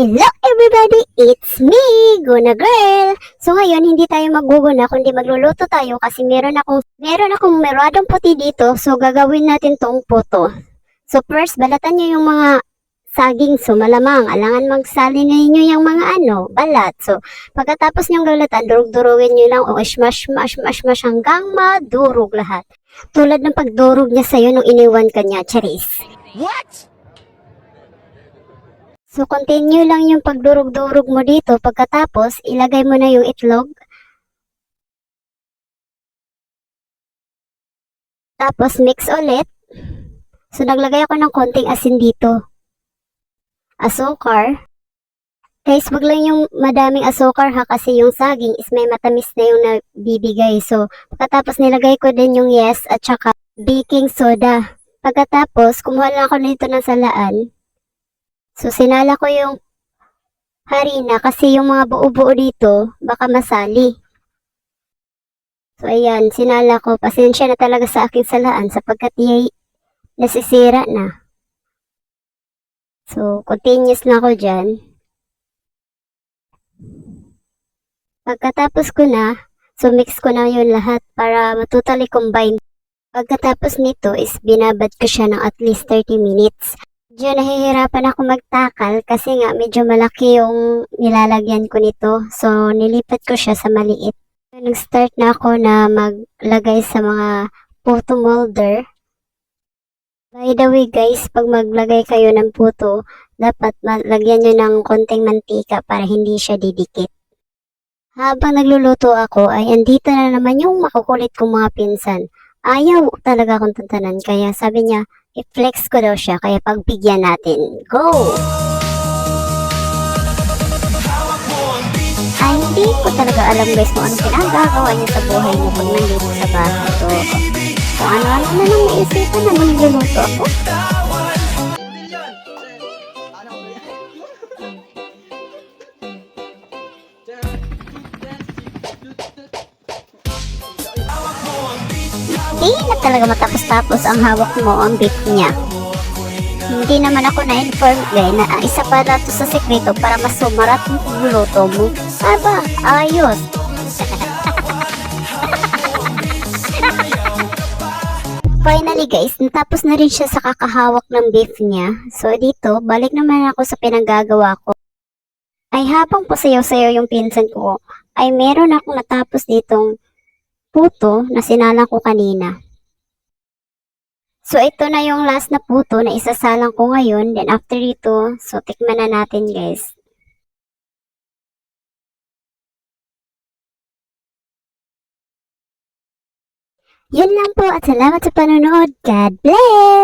Hello everybody! It's me, Guna Girl! So ngayon, hindi tayo magguguna kundi magluluto tayo kasi meron akong meradong puti dito. So gagawin natin tong puto. So first, balatan nyo yung mga saging. So malamang, alangan magsali ninyo yung mga balat. So pagkatapos nyo galatan, durug-durugin nyo lang o smash hanggang madurog lahat. Tulad ng pagdurog niya sa'yo nung iniwan ka niya, Charis. What? So, continue lang yung pagdurog-durog mo dito. Pagkatapos, ilagay mo na yung itlog. Tapos, mix ulit. So, naglagay ako ng konting asin dito. Asukar. Guys, wag lang yung madaming asukar ha, kasi yung saging is may matamis na yung nabibigay. So, pagkatapos nilagay ko din yung yes at saka baking soda. Pagkatapos, kumuha lang ako nito ng salaan. So, sinala ko yung harina kasi yung mga buo-buo dito, baka masali. So, ayan, sinala ko. Pasensya na talaga sa aking salaan sapagkat nasisira na. So, continuous na ako dyan. Pagkatapos ko na, so mix ko na yun lahat para matutally combine. Pagkatapos nito is binabad ko siya ng at least 30 minutes. Medyo nahihirapan ako magtakal kasi nga medyo malaki yung nilalagyan ko nito. So, nilipat ko siya sa maliit. Nag-start na ako na maglagay sa mga puto molder. By the way guys, pag maglagay kayo ng puto, dapat lagyan nyo ng konting mantika para hindi siya didikit. Habang nagluluto ako ay andito na naman yung makukulit kong mga pinsan. Ayaw talaga akong tantanan kaya sabi niya, i-flex ko daw siya kaya pagbigyan natin. Go! Ay, hindi ko talaga alam guys kung anong pinagagawa niya sa buhay mo pag nandito sa bahay. So, kung ano-ano na nang maisipan na magluluto ako. Hindi na talaga matapos-tapos ang hawak mo ang beef niya. Hindi naman ako na-inform guys na ang isa pa to sa sekreto para mas sumarat yung pagluluto mo. Aba, ayos. Finally guys, natapos na rin siya sa kakahawak ng beef niya. So dito, balik naman ako sa pinagagawa ko. Ay habang pasayaw-sayaw yung pinsan ko, ay meron akong natapos ditong puto na sinalang ko kanina. So, ito na yung last na puto na isasalang ko ngayon. Then, after ito, so, tikman na natin, guys. Yun lang po at salamat sa panonood. God bless!